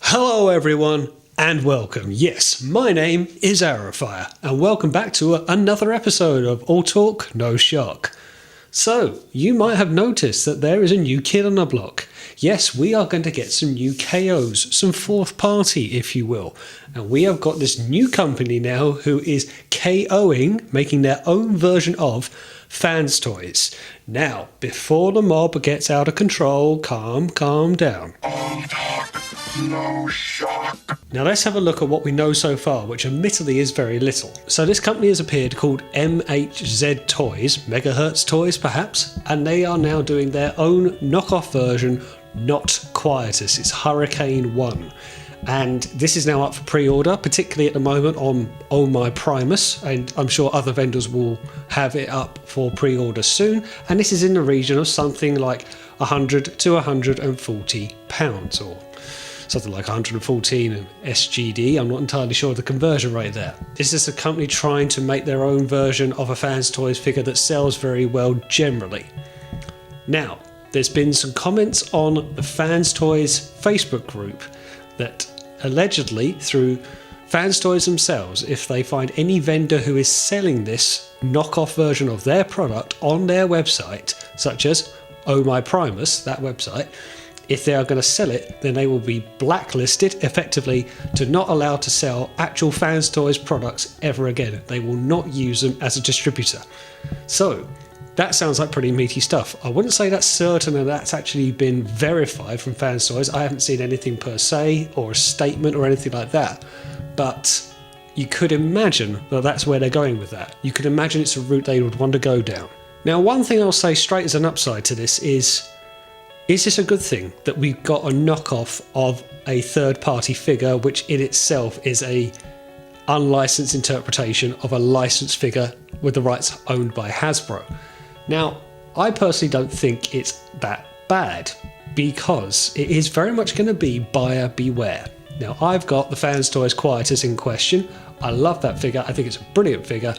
Hello everyone and welcome. Yes, my name is Arrowfire and welcome back to another episode of All Talk, No Shock. So, you might have noticed that there is a new kid on the block. Yes, we are going to get some new KOs, some fourth party if you will. And we have got this new company now who is KOing, making their own version of Fanstoys. Now, before the mob gets out of control, calm down. All talk, no shock. Now let's have a look at what we know so far, which admittedly is very little. So this company has appeared called MHZ Toys, Megahertz Toys perhaps, and they are now doing their own knockoff version, not Quietus, it's Hurricane 1. And this is now up for pre-order, particularly at the moment on Oh My Primus, and I'm sure other vendors will have it up for pre-order soon. And this is in the region of something like £100 to £140, or something like 114 SGD. I'm not entirely sure of the conversion rate there. This is a company trying to make their own version of a Fanstoys figure that sells very well generally. Now, there's been some comments on the Fanstoys Facebook group that allegedly, through Fanstoys themselves, if they find any vendor who is selling this knockoff version of their product on their website, such as Oh My Primus, that website, if they are going to sell it, then they will be blacklisted effectively to not allow to sell actual Fanstoys products ever again. They will not use them as a distributor. So, that sounds like pretty meaty stuff. I wouldn't say that's certain and that's actually been verified from Fanstoys. I haven't seen anything per se or a statement or anything like that. But you could imagine that that's where they're going with that. You could imagine it's a route they would want to go down. Now, one thing I'll say straight as an upside to this is this a good thing that we've got a knockoff of a third-party figure which in itself is a unlicensed interpretation of a licensed figure with the rights owned by Hasbro? Now, I personally don't think it's that bad because it is very much going to be buyer beware. Now, I've got the Fanstoys Quietus in question. I love that figure. I think it's a brilliant figure.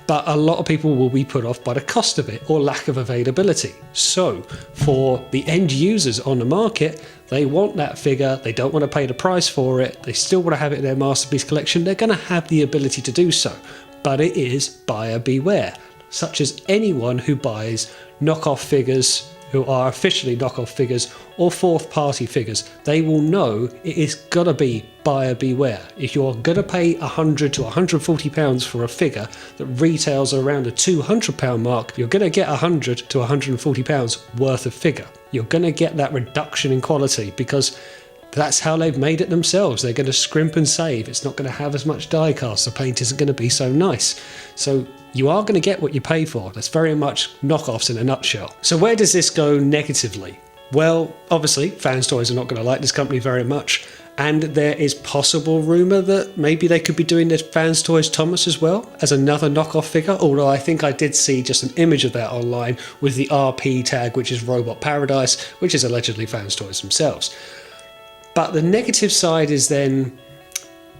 But a lot of people will be put off by the cost of it or lack of availability. So, for the end users on the market, they want that figure, they don't want to pay the price for it, they still want to have it in their Masterpiece collection, they're going to have the ability to do so. But it is buyer beware. Such as anyone who buys knockoff figures, who are officially knockoff figures or fourth party figures, they will know it is gonna be buyer beware. If you're gonna pay £100 to £140 for a figure that retails around the £200 mark, you're gonna get £100 to £140 worth of figure. You're gonna get that reduction in quality because that's how they've made it themselves. They're going to scrimp and save. It's not going to have as much die cast. The paint isn't going to be so nice. So you are going to get what you pay for. That's very much knockoffs in a nutshell. So where does this go negatively? Well, obviously, Fanstoys are not going to like this company very much. And there is possible rumour that maybe they could be doing this Fanstoys Thomas as well as another knockoff figure. Although I think I did see just an image of that online with the RP tag, which is Robot Paradise, which is allegedly Fanstoys themselves. But the negative side is then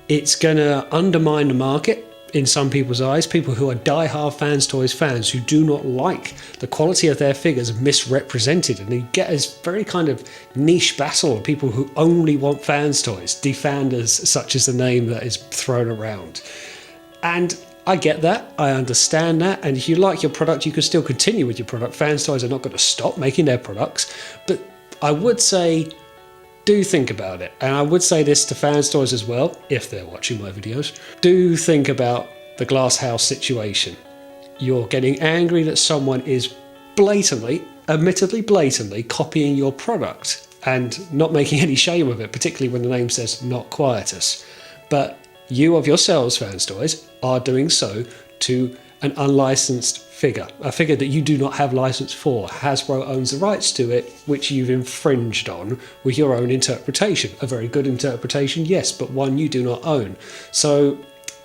it's going to undermine the market in some people's eyes. People who are die-hard Fanstoys fans who do not like the quality of their figures misrepresented. And you get this very kind of niche battle of people who only want Fanstoys, defanders, such as the name that is thrown around. And I get that, I understand that, and if you like your product, you can still continue with your product. Fanstoys are not going to stop making their products, but I would say do think about it. And I would say this to Fanstoys as well, if they're watching my videos. Do think about the glass house situation. You're getting angry that someone is blatantly, admittedly blatantly, copying your product and not making any shame of it, particularly when the name says not Quietus. But you of yourselves, Fanstoys, are doing so to an unlicensed figure, a figure that you do not have license for. Hasbro owns the rights to it, which you've infringed on with your own interpretation. A very good interpretation, yes, but one you do not own. So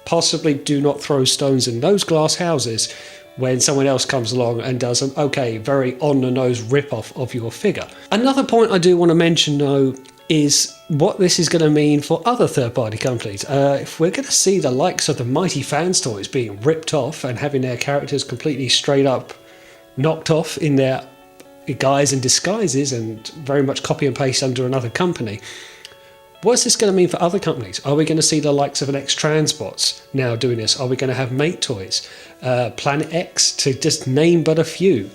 possibly do not throw stones in those glass houses when someone else comes along and does an okay, very on-the-nose rip-off of your figure. Another point I do want to mention though is what this is going to mean for other third-party companies. If we're going to see the likes of the mighty Fanstoys being ripped off and having their characters completely straight up knocked off in their guise and disguises and very much copy and paste under another company. What's this going to mean for other companies? Are we going to see the likes of an X-Transbots now doing this? Are we going to have Mate Toys, Planet X, to just name but a few?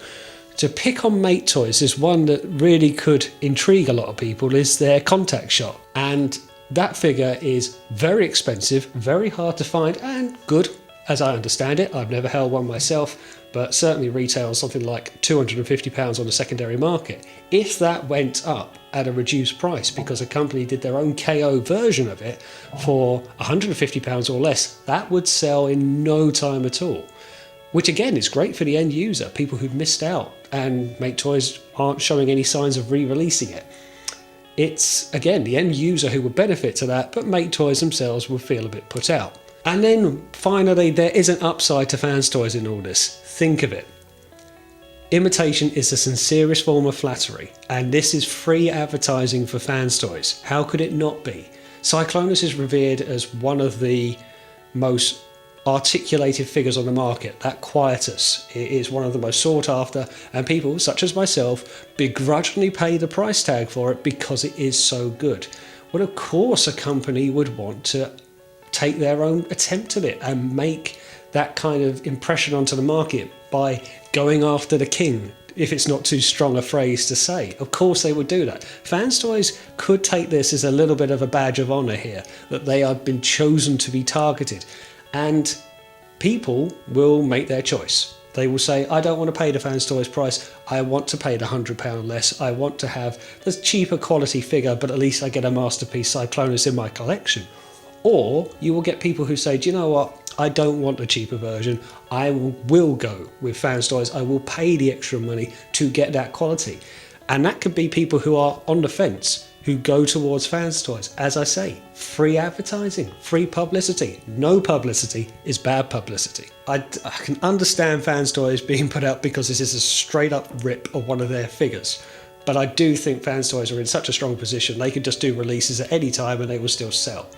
To pick on Mate Toys, is one that really could intrigue a lot of people, is their contact shot. And that figure is very expensive, very hard to find, and good, as I understand it. I've never held one myself, but certainly retails something like £250 on the secondary market. If that went up at a reduced price because a company did their own KO version of it for £150 or less, that would sell in no time at all. Which again is great for the end user, people who've missed out, and Mate Toys aren't showing any signs of re-releasing it. It's, again, the end user who would benefit to that, but Mate Toys themselves will feel a bit put out. And then finally, there is an upside to Fanstoys in all this. Think of it. Imitation is the sincerest form of flattery, and this is free advertising for Fanstoys. How could it not be? Cyclonus is revered as one of the most articulated figures on the market. That Quietus is one of the most sought after, and people such as myself begrudgingly pay the price tag for it because it is so good. Well, of course a company would want to take their own attempt at it and make that kind of impression onto the market by going after the king, if it's not too strong a phrase to say. Of course they would do that. Fanstoys could take this as a little bit of a badge of honour here, that they have been chosen to be targeted, and people will make their choice. They will say, I don't want to pay the Fanstoys price, I want to pay the £100 less, I want to have the cheaper quality figure, but at least I get a masterpiece Cyclonus in my collection. Or you will get people who say, do you know what, I don't want the cheaper version, I will go with Fanstoys, I will pay the extra money to get that quality. And that could be people who are on the fence, who go towards Fanstoys. As I say, free advertising, free publicity. No publicity is bad publicity. I can understand Fanstoys being put out because this is a straight up rip of one of their figures. But I do think Fanstoys are in such a strong position, they could just do releases at any time and they will still sell.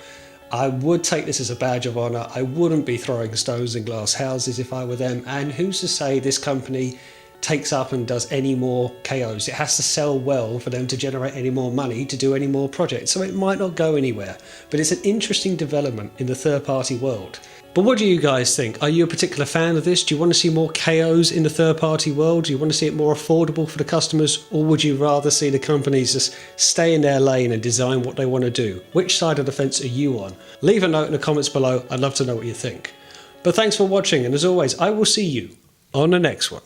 I would take this as a badge of honour. I wouldn't be throwing stones in glass houses if I were them. And who's to say this company takes up and does any more KOs? It has to sell well for them to generate any more money to do any more projects. So it might not go anywhere. But it's an interesting development in the third-party world. But what do you guys think? Are you a particular fan of this? Do you want to see more KOs in the third-party world? Do you want to see it more affordable for the customers? Or would you rather see the companies just stay in their lane and design what they want to do? Which side of the fence are you on? Leave a note in the comments below. I'd love to know what you think. But thanks for watching, and as always, I will see you on the next one.